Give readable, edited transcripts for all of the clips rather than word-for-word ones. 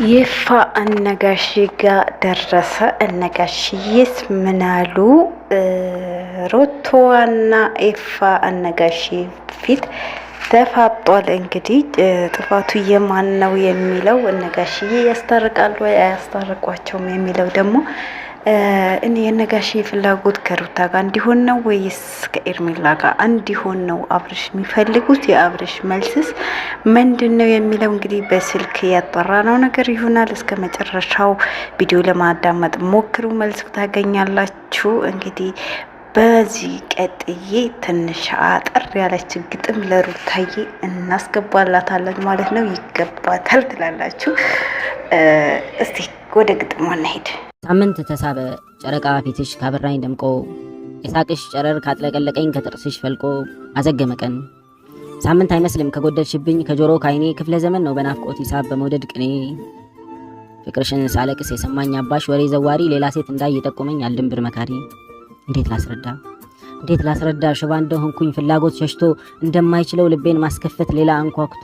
ይፋ እነጋሽ ጋር ደረሰ። እነጋሽዬስ ምናሉ? ሩታዋና ይፋ እነጋሽ ፊት ተፋጧል። እንግዲህ ጥፋቱ የማን ነው የሚለው እነጋሽዬ ያስታርቃሉ ወይ አያስታርቋቸውም የሚለው ደግሞ እኔ የነጋሽ ፍላጎት ከሩታ ጋር እንዲሆን ነው ወይስ ከኤርሜላ ጋር እንዲሆን ነው አብርሽ የሚፈልጉት? የአብርሽ መልስስ ምንድን ነው የሚለው እንግዲህ በስልክ ያጠራ ነው ነገር ይሆናል። እስከ መጨረሻው ቪዲዮ ለማዳመጥ ሞክሩ፣ መልስ ታገኛላችሁ። እንግዲህ በዚህ ቀጥዬ ትንሽ አጠር ያለች ግጥም ለሩታዬ እናስገባላታለን ማለት ነው። ይገባታል ትላላችሁ። እስቲ ወደ ግጥሟ እንሄድ። ሳምንት ተሳበ ጨረቃ ፊትሽ ካበራኝ ደምቆ የሳቅሽ ጨረር ካጥለቀለቀኝ ከጥርስሽ ፈልቆ አዘገመ ቀን። ሳምንት አይመስልም ከጎደልሽብኝ ከጆሮ ካይኔ ክፍለ ዘመን ነው በናፍቆት ሂሳብ በመውደድ ቅኔ። ፍቅርሽን ሳለቅስ የሰማኝ አባሽ ወሬ ዘዋሪ ሌላ ሴት እንዳይ የጠቆመኝ አልድንብር መካሪ። እንዴት ላስረዳ ሽባ እንደሆንኩኝ ፍላጎት ሸሽቶ እንደማይችለው ልቤን ማስከፈት ሌላ አንኳኩቶ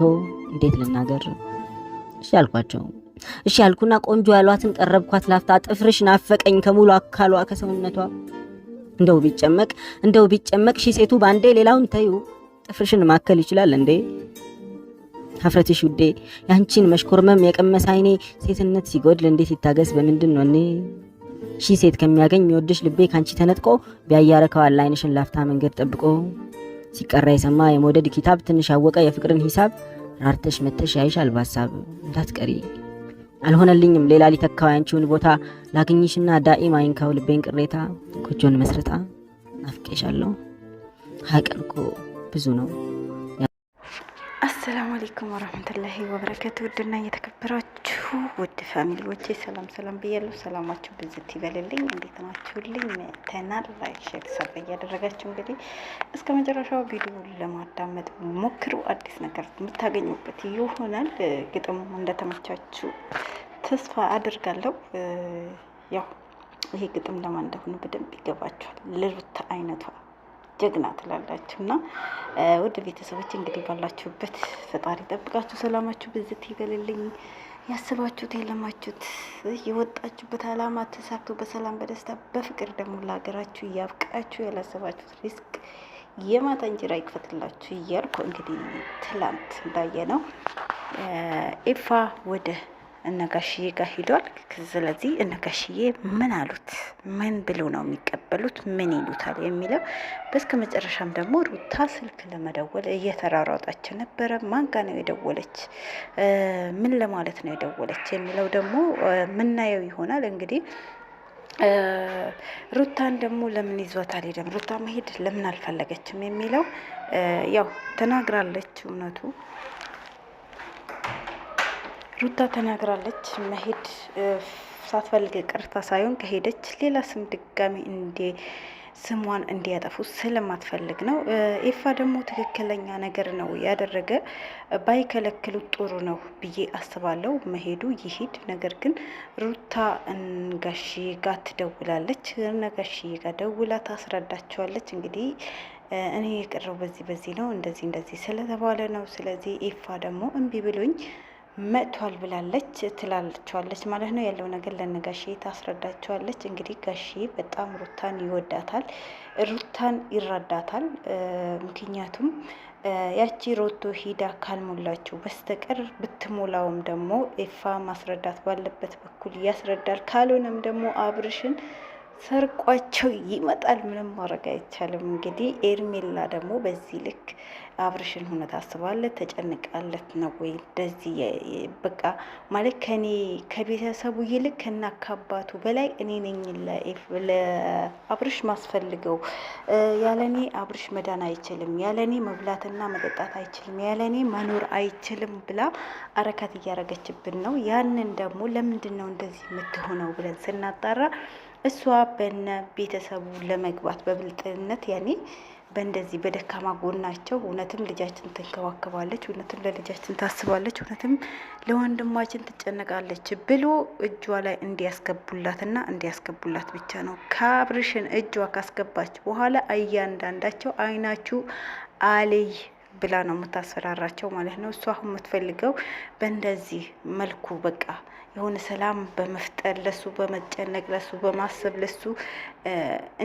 እንዴት ልናገር? እሺ አልኳቸው። እሺ ያልኩና ቆንጆ ያሏትን ቀረብኳት ላፍታ። ጥፍርሽ ናፈቀኝ ከሙሉ አካሏ ከሰውነቷ። እንደው ቢጨመቅ ሺ ሴቱ ባንዴ ሌላውን ተዩ። ጥፍርሽን ማከል ይችላል እንዴ? ሀፍረትሽ ውዴ ያንቺን መሽኮርመም የቀመሰ አይኔ ሴትነት ሲጎድል እንዴት ይታገስ በምንድን ነው እኔ? ሺ ሴት ከሚያገኝ የሚወድሽ ልቤ ካንቺ ተነጥቆ ቢያያረከዋል አይንሽን ላፍታ መንገድ ጠብቆ። ሲቀራ የሰማ የመውደድ ኪታብ ትንሽ ያወቀ የፍቅርን ሂሳብ ራርተሽ መተሽ ያይሻል በሀሳብ እንዳትቀሪ። አልሆነልኝም ሌላ ሊተካው ያንቺውን ቦታ ላግኝሽና ዳኢም አይንካው ልቤን ቅሬታ። ጎጆን መስረታ ናፍቄሻለሁ ሀቀንኮ ብዙ ነው። አሰላሙ አለይኩም ወራህመቱላሂ ወበረካቱ። ውድና እየተከበራችሁ ውድ ፋሚሊዎቼ ሰላም ብያለሁ። ሰላማችሁ ብዝት ይበልልኝ። እንዴት ናችሁልኝ? መተናል ላይክ ሼር ሰብ እያደረጋችሁ እንግዲህ እስከ መጨረሻው ቪዲዮ ለማዳመጥ ሞክሩ። አዲስ ነገር የምታገኙበት ይሆናል። ግጥሙ እንደተመቻችሁ ተስፋ አድርጋለሁ። ያው ይሄ ግጥም ለማን እንደሆነ በደንብ ይገባችኋል። ለሩታ አይነቷ ጀግና ትላላችሁና ውድ ቤተሰቦች እንግዲህ ባላችሁበት ፈጣሪ ጠብቃችሁ ሰላማችሁ ብዝት ይበልልኝ። ያስባችሁት የለማችሁት የወጣችሁበት አላማ ተሳክቶ በሰላም በደስታ በፍቅር ደግሞ ለሀገራችሁ እያብቃችሁ። ያላሰባችሁት ሪስክ የማታ እንጀራ ይክፈትላችሁ እያልኩ እንግዲህ ትላንት እንዳየ ነው ኢፋ ወደ እነጋሽዬ ጋር ሂዷል። ስለዚህ እነጋሽዬ ምን አሉት? ምን ብለው ነው የሚቀበሉት? ምን ይሉታል የሚለው በስከ መጨረሻም ደግሞ ሩታ ስልክ ለመደወል እየተራራጣች ነበረ። ማን ጋር ነው የደወለች? ምን ለማለት ነው የደወለች የሚለው ደግሞ ምናየው ይሆናል። እንግዲህ ሩታን ደግሞ ለምን ይዟት አልሄደም? ሩታ መሄድ ለምን አልፈለገችም የሚለው ያው ተናግራለች። እውነቱ ሩታ ተናግራለች። መሄድ ሳትፈልግ ቀርታ ሳይሆን ከሄደች ሌላ ስም ድጋሚ ስሟን እንዲያጠፉ ስለማትፈልግ ነው። ኢፋ ደግሞ ትክክለኛ ነገር ነው ያደረገ። ባይከለክሉት ጥሩ ነው ብዬ አስባለሁ። መሄዱ ይሄድ። ነገር ግን ሩታ ነጋሽ ጋር ትደውላለች። ነጋሽ ጋር ደውላ ታስረዳቸዋለች። እንግዲህ እኔ የቀረው በዚህ ነው እንደዚህ ስለተባለ ነው። ስለዚህ ኢፋ ደግሞ እምቢ ብሎኝ መጥቷል ብላለች ትላልቸዋለች ማለት ነው። ያለው ነገር ለነጋሽ ታስረዳቸዋለች። እንግዲህ ጋሽ በጣም ሩታን ይወዳታል፣ ሩታን ይረዳታል። ምክንያቱም ያቺ ሮቶ ሂዳ ካልሞላችሁ በስተቀር ብትሞላውም ደግሞ ኢፋ ማስረዳት ባለበት በኩል ያስረዳል። ካልሆነም ደግሞ አብርሽን ሰርቋቸው ይመጣል። ምንም ማድረግ አይቻልም። እንግዲህ ኤርሜላ ደግሞ በዚህ ልክ አብርሽን ሆነ ታስባለት ተጨንቃለት ነው ወይ እንደዚህ በቃ ማለት ከቤተሰቡ ይልቅ ከናካባቱ በላይ እኔ ነኝ ለአብርሽ ማስፈልገው። ያለኔ አብርሽ መዳን አይችልም፣ ያለኔ መብላትና መጠጣት አይችልም፣ ያለኔ መኖር አይችልም ብላ አረካት እያረገችብን ነው። ያንን ደግሞ ለምንድን ነው እንደዚህ የምትሆነው ብለን ስናጣራ እሷ በነ ቤተሰቡ ለመግባት በብልጥነት ያኔ በእንደዚህ በደካማ ጎናቸው እውነትም ልጃችን ትንከባከባለች፣ እውነትም ለልጃችን ታስባለች፣ እውነትም ለወንድማችን ትጨነቃለች ብሎ እጇ ላይ እንዲያስገቡላትና እንዲያስገቡላት ብቻ ነው። ከአብርሽን እጇ ካስገባች በኋላ እያንዳንዳቸው አይናችሁ አልይ ብላ ነው የምታስፈራራቸው ማለት ነው። እሷ አሁን የምትፈልገው በእንደዚህ መልኩ በቃ የሆነ ሰላም በመፍጠር ለሱ በመጨነቅ ለሱ በማሰብ ለሱ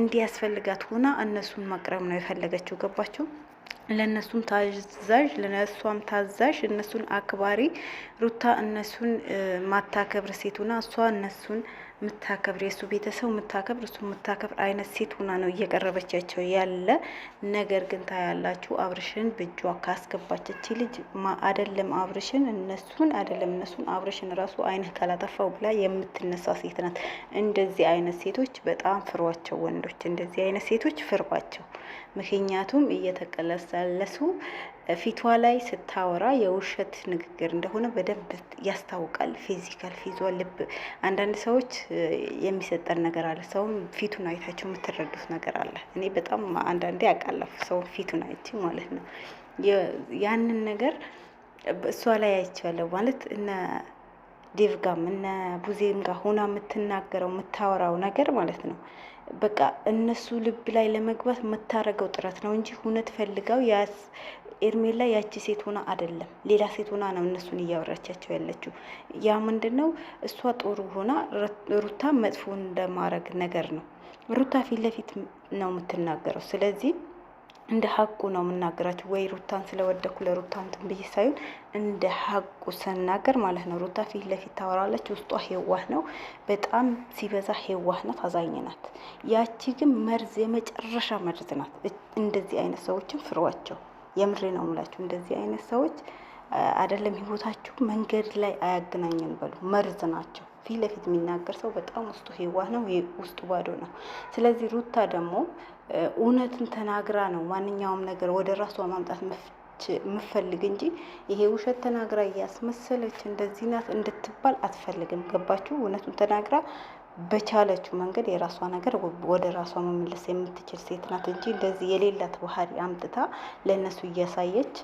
እንዲያስፈልጋት ሆና እነሱን ማቅረብ ነው የፈለገችው። ገባችሁ? ለእነሱም ታዛዥ ለነሷም ታዛዥ እነሱን አክባሪ ሩታ እነሱን ማታከብር ሴት ሆና እሷ እነሱን ምታከብር የእሱ ቤተሰብ ምታከብር እሱ ምታከብር አይነት ሴት ሆና ነው እየቀረበቻቸው ያለ። ነገር ግን ታያላችሁ አብርሽን በእጇ ካስገባች ልጅ አደለም አብርሽን እነሱን አደለም እነሱን አብርሽን ራሱ አይነት ካላጠፋው ብላ የምትነሳ ሴት ናት። እንደዚህ አይነት ሴቶች በጣም ፍሯቸው ወንዶች፣ እንደዚህ አይነት ሴቶች ፍሯቸው። ምክንያቱም እየተቀለሰለሱ ፊቷ ላይ ስታወራ የውሸት ንግግር እንደሆነ በደንብ ያስታውቃል። ፊዚካል ፊዟ ልብ አንዳንድ ሰዎች የሚሰጠን ነገር አለ። ሰውም ፊቱን አይታችሁ የምትረዱት ነገር አለ። እኔ በጣም አንዳንዴ ያቃለፉ ሰው ፊቱን አይቼ ማለት ነው። ያንን ነገር እሷ ላይ አይቻለሁ ማለት እነ ዴቭ ጋም እነ ቡዜም ጋር ሆና የምትናገረው የምታወራው ነገር ማለት ነው። በቃ እነሱ ልብ ላይ ለመግባት የምታረገው ጥረት ነው እንጂ እውነት ፈልጋው ኤርሜላ ያቺ ሴት ሆና አይደለም፣ ሌላ ሴት ሆና ነው እነሱን እያወራቻቸው ያለችው። ያ ምንድነው እሷ ጥሩ ሆና ሩታ መጥፎ እንደማረግ ነገር ነው። ሩታ ፊት ለፊት ነው የምትናገረው። ስለዚህ እንደ ሀቁ ነው የምናገራችሁ። ወይ ሩታን ስለወደኩ ለሩታን እንትን ብዬ ሳይሆን እንደ ሀቁ ስናገር ማለት ነው። ሩታ ፊት ለፊት ታወራለች፣ ውስጧ ሄዋህ ነው። በጣም ሲበዛ ሄዋህ ናት፣ አዛኝ ናት። ያቺ ግን መርዝ፣ የመጨረሻ መርዝ ናት። እንደዚህ አይነት ሰዎችን ፍሯቸው። የምሬ ነው የምላችሁ። እንደዚህ አይነት ሰዎች አይደለም ህይወታችሁ መንገድ ላይ አያገናኝም በሉ፣ መርዝ ናቸው። ፊት ለፊት የሚናገር ሰው በጣም ውስጡ ሄዋህ ነው፣ ውስጡ ባዶ ነው። ስለዚህ ሩታ ደግሞ እውነትን ተናግራ ነው ማንኛውም ነገር ወደ ራሷ ማምጣት የምፈልግ እንጂ ይሄ ውሸት ተናግራ እያስመሰለች እንደዚህ ናት እንድትባል አትፈልግም። ገባችሁ? እውነቱን ተናግራ በቻለችው መንገድ የራሷ ነገር ወደ ራሷ መመለስ የምትችል ሴት ናት እንጂ እንደዚህ የሌላት ባህሪ አምጥታ ለእነሱ እያሳየች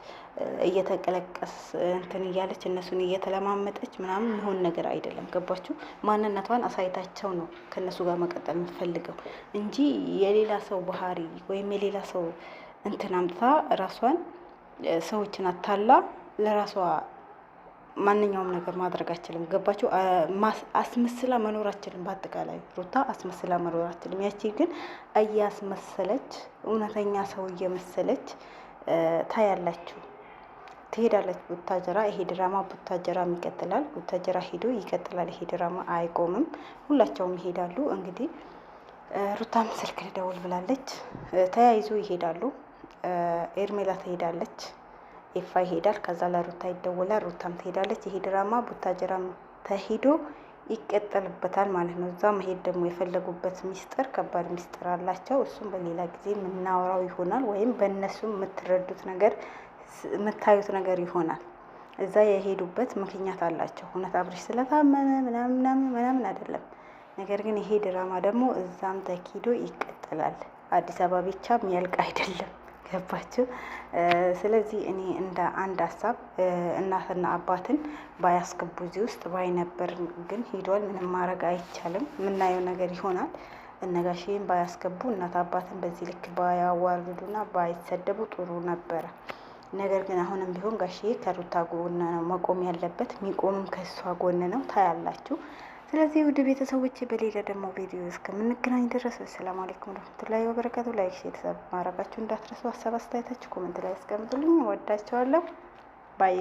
እየተቀለቀስ እንትን እያለች እነሱን እየተለማመጠች ምናምን የሚሆን ነገር አይደለም። ገባችሁ? ማንነቷን አሳይታቸው ነው ከእነሱ ጋር መቀጠል የምትፈልገው እንጂ የሌላ ሰው ባህሪ ወይም የሌላ ሰው እንትን አምጥታ ራሷን ሰዎችን አታላ ለራሷ ማንኛውም ነገር ማድረግ አችልም። ገባችሁ? አስመስላ መኖር አችልም። በአጠቃላይ ሩታ አስመስላ መኖር አችልም። ያቺ ግን እያስመሰለች እውነተኛ ሰው እየመሰለች ታያላችሁ። ትሄዳለች ቡታጀራ። ይሄ ድራማ ቡታጀራም ይቀጥላል። ቡታጀራ ሄዶ ይቀጥላል። ይሄ ድራማ አይቆምም። ሁላቸውም ይሄዳሉ። እንግዲህ ሩታም ስልክ ልደውል ብላለች። ተያይዞ ይሄዳሉ። ኤርሜላ ትሄዳለች፣ ኤፋ ይሄዳል። ከዛ ለሩታ ይደወላል፣ ሩታም ትሄዳለች። ይሄ ድራማ ቡታጀራም ተሄዶ ይቀጥልበታል ማለት ነው። እዛ መሄድ ደግሞ የፈለጉበት ሚስጥር ከባድ ሚስጥር አላቸው። እሱም በሌላ ጊዜ የምናወራው ይሆናል፣ ወይም በእነሱም የምትረዱት ነገር የምታዩት ነገር ይሆናል። እዛ የሄዱበት ምክንያት አላቸው። እውነት አብርሽ ስለታመመ ምናምን አይደለም። ነገር ግን ይሄ ድራማ ደግሞ እዛም ተኪዶ ይቀጥላል። አዲስ አበባ ብቻ የሚያልቅ አይደለም። ገባችሁ? ስለዚህ እኔ እንደ አንድ ሀሳብ እናትና አባትን ባያስገቡ እዚህ ውስጥ ባይነበር፣ ግን ሂዷል። ምንም ማድረግ አይቻልም። የምናየው ነገር ይሆናል። እነጋሽን ባያስገቡ እናት አባትን በዚህ ልክ ባያዋርዱና ባይሰደቡ ጥሩ ነበረ። ነገር ግን አሁንም ቢሆን ጋሽዬ ከሩታ ጎን ነው መቆም ያለበት። የሚቆምም ከሷ ጎን ነው። ታያላችሁ። ስለዚህ ውድ ቤተሰቦች በሌላ ደግሞ ቪዲዮ እስከምንገናኝ ድረስ ሰላም አለይኩም ወራህመቱላሂ ወበረካቱ። ላይክ ሼር ሰብ ማድረጋችሁ እንዳትረሱ። ሀሳብ አስተያየታችሁ ኮሜንት ላይ አስቀምጡልኝ። ወዳችኋለሁ። ባይ